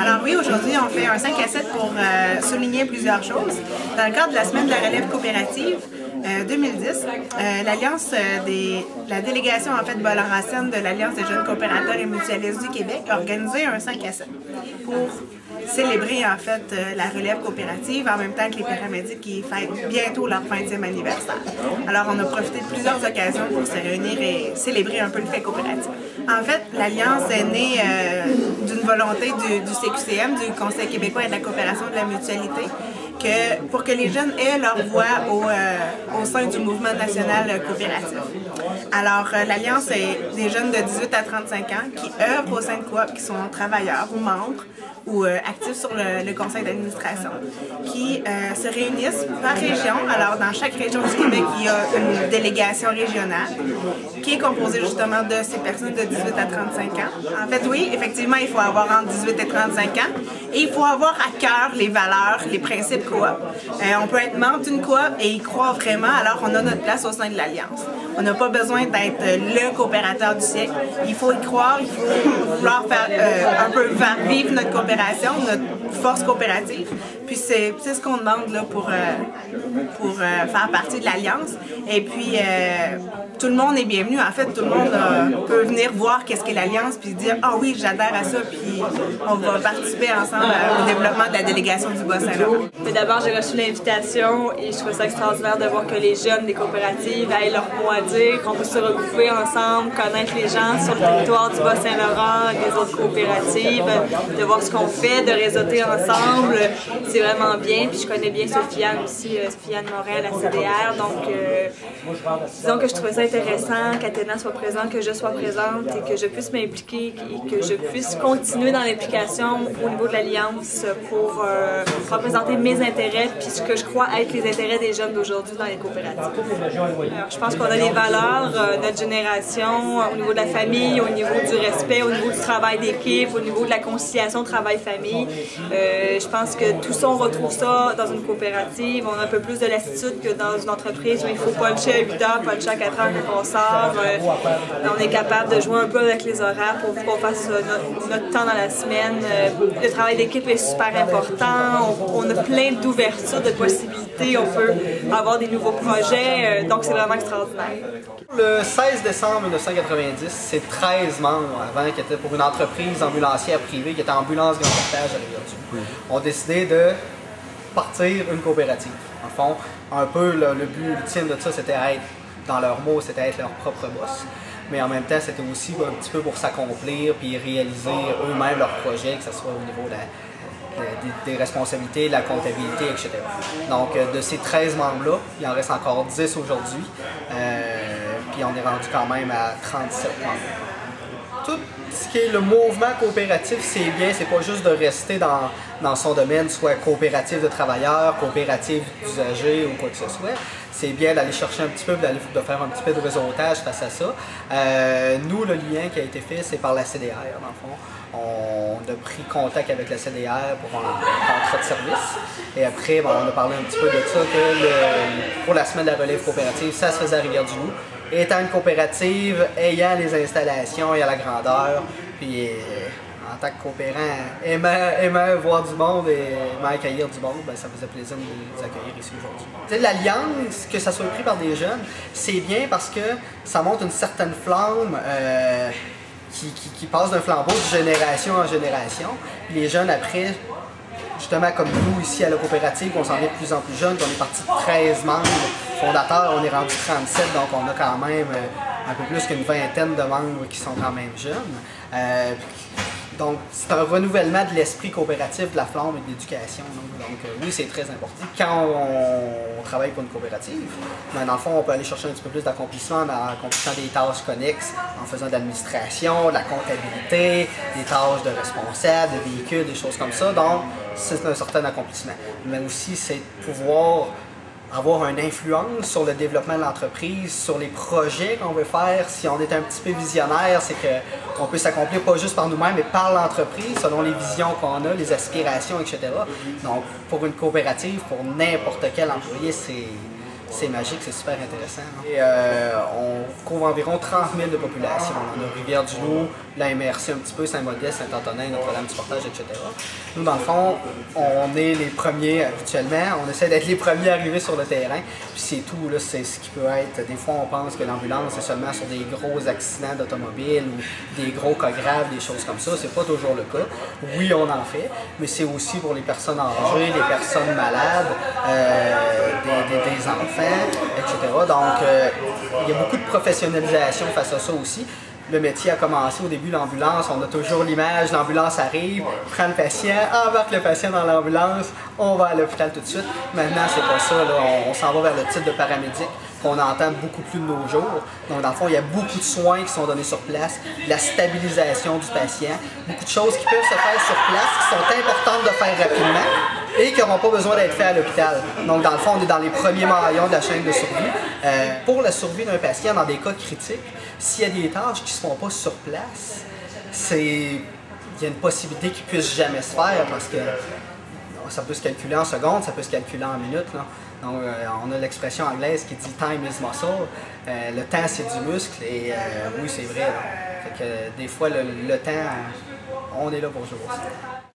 Alors oui, aujourd'hui, on fait un 5 à 7 pour souligner plusieurs choses. Dans le cadre de la semaine de la relève coopérative 2010, l'Alliance la délégation en fait Bollard-Racine de l'Alliance des jeunes coopérateurs et mutualistes du Québec a organisé un 5 à 7 pour célébrer en fait la relève coopérative en même temps que les paramédics qui fêtent bientôt leur 20e anniversaire. Alors on a profité de plusieurs occasions pour se réunir et célébrer un peu le fait coopératif. En fait, l'Alliance est née d'une volonté du CQCM, du Conseil québécois et de la coopération de la mutualité, pour que les jeunes aient leur voix au sein du mouvement national coopératif. Alors, l'Alliance est des jeunes de 18 à 35 ans qui œuvrent au sein de coop, qui sont travailleurs ou membres ou actifs sur le conseil d'administration, qui se réunissent par région. Alors, dans chaque région du Québec, il y a une délégation régionale qui est composée justement de ces personnes de 18 à 35 ans. En fait, oui, effectivement, il faut avoir entre 18 et 35 ans et il faut avoir à cœur les valeurs, les principes coop. On peut être membre d'une coop et y croire vraiment, alors on a notre place au sein de l'Alliance. On n'a pas besoin d'être le coopérateur du siècle. Il faut y croire, il faut vouloir faire un peu faire vivre notre coopération, notre force coopérative. Puis c'est ce qu'on demande là, pour faire partie de l'Alliance. Et puis, tout le monde est bienvenu. En fait, tout le monde peut venir voir qu'est-ce qu'est l'Alliance puis dire « Ah oui, j'adhère à ça » puis on va participer ensemble au développement de la délégation du Bas-Saint-Laurent. D'abord, j'ai reçu l'invitation et je trouve ça extraordinaire de voir que les jeunes des coopératives aient leur mot à dire, qu'on peut se regrouper ensemble, connaître les gens sur le territoire du Bas-Saint-Laurent, des autres coopératives, de voir ce qu'on fait, de réseauter ensemble. C'est vraiment bien. Puis je connais bien Sofiane aussi, Sofiane Morel, la CDR. Donc, disons que je trouvais ça intéressant qu'Athéna soit présente, que je sois présente et que je puisse m'impliquer et que je puisse continuer dans l'implication au niveau de l'Alliance pour représenter mes intérêts puis ce que je crois être les intérêts des jeunes d'aujourd'hui dans les coopératives. Alors, je pense qu'on a des valeurs, notre génération, au niveau de la famille, au niveau du respect, au niveau du travail d'équipe, au niveau de la conciliation travail-famille. Je pense que tout ça, on retrouve ça dans une coopérative. On a un peu plus de lassitude que dans une entreprise où il faut puncher à 8 heures, puncher à 4 heures quand on sort. On est capable de jouer un peu avec les horaires pour qu'on fasse notre temps dans la semaine. Le travail d'équipe est super important. On a plein d'ouvertures, de possibilités. On peut avoir des nouveaux projets. Donc, c'est vraiment extraordinaire. Le 16 décembre 1990, c'est 13 membres avant qui étaient pour une entreprise ambulancière privée qui était Ambulance Grand Portage à Rivière-du-Loup. On a décidé de partir une coopérative. En fond, un peu le but ultime de ça, c'était être, dans leurs mots, c'était être leur propre boss. Mais en même temps, c'était aussi un petit peu pour s'accomplir puis réaliser eux-mêmes leurs projets, que ce soit au niveau des responsabilités, de la comptabilité, etc. Donc, de ces 13 membres-là, il en reste encore 10 aujourd'hui. Puis on est rendu quand même à 37 membres. Tout ce qui est le mouvement coopératif, c'est bien, c'est pas juste de rester dans son domaine, soit coopérative de travailleurs, coopérative d'usagers ou quoi que ce soit. C'est bien d'aller chercher un petit peu, de faire un petit peu de réseautage face à ça. Nous, le lien qui a été fait, c'est par la CDR, dans le fond. On a pris contact avec la CDR pour un contrat de service. Et après, on a parlé un petit peu de ça, que pour la semaine de la relève coopérative, ça se faisait à Rivière-du-Loup. Étant une coopérative, ayant les installations, ayant la grandeur, puis en tant que coopérant, aimant voir du monde et aimant accueillir du monde, ben, ça faisait plaisir de les accueillir ici aujourd'hui. L'alliance, que ça soit pris par des jeunes, c'est bien parce que ça montre une certaine flamme qui passe d'un flambeau de génération en génération. Puis les jeunes après, justement comme nous ici à la coopérative, on s'en est de plus en plus jeunes, on est parti de 13 membres fondateurs, on est rendu 37, donc on a quand même un peu plus qu'une vingtaine de membres qui sont quand même jeunes. Donc c'est un renouvellement de l'esprit coopératif, de la flamme et de l'éducation. Donc oui, c'est très important. Quand on travaille pour une coopérative, ben, dans le fond, on peut aller chercher un petit peu plus d'accomplissement en accomplissant des tâches connexes, en faisant de l'administration, de la comptabilité, des tâches de responsable, de véhicules, des choses comme ça. Donc c'est un certain accomplissement. Mais aussi, c'est de pouvoir avoir une influence sur le développement de l'entreprise, sur les projets qu'on veut faire. Si on est un petit peu visionnaire, c'est qu'on peut s'accomplir pas juste par nous-mêmes, mais par l'entreprise, selon les visions qu'on a, les aspirations, etc. Donc, pour une coopérative, pour n'importe quel employé, c'est magique, c'est super intéressant. Et on couvre environ 30 000 de population. On a Rivière-du-Loup, la MRC un petit peu, Saint-Modeste, Saint-Antonin, Notre-Dame-du-Portage, etc. Nous, dans le fond, on est les premiers habituellement. On essaie d'être les premiers arrivés sur le terrain. Puis c'est tout, là, c'est ce qui peut être. Des fois, on pense que l'ambulance, c'est seulement sur des gros accidents d'automobile ou des gros cas graves, des choses comme ça. C'est pas toujours le cas. Oui, on en fait, mais c'est aussi pour les personnes âgées, les personnes malades, des enfants, etc. Donc, il y a beaucoup de professionnalisation face à ça aussi. Le métier a commencé au début, l'ambulance, on a toujours l'image, l'ambulance arrive, prend le patient, embarque le patient dans l'ambulance, on va à l'hôpital tout de suite. Maintenant, c'est pas ça, là. On s'en va vers le titre de paramédic qu'on entend beaucoup plus de nos jours. Donc, dans le fond, il y a beaucoup de soins qui sont donnés sur place, la stabilisation du patient, beaucoup de choses qui peuvent se faire sur place, qui sont importantes de faire rapidement et qui n'auront pas besoin d'être faites à l'hôpital. Donc, dans le fond, on est dans les premiers maillons de la chaîne de survie. Pour la survie d'un patient dans des cas critiques, s'il y a des tâches qui ne se font pas sur place, il y a une possibilité qu'ils ne puissent jamais se faire parce que ça peut se calculer en secondes, ça peut se calculer en minutes. Là. Donc, on a l'expression anglaise qui dit « time is muscle ». Le temps, c'est du muscle et oui, c'est vrai. Fait que, des fois, le temps, on est là pour jouer aussi.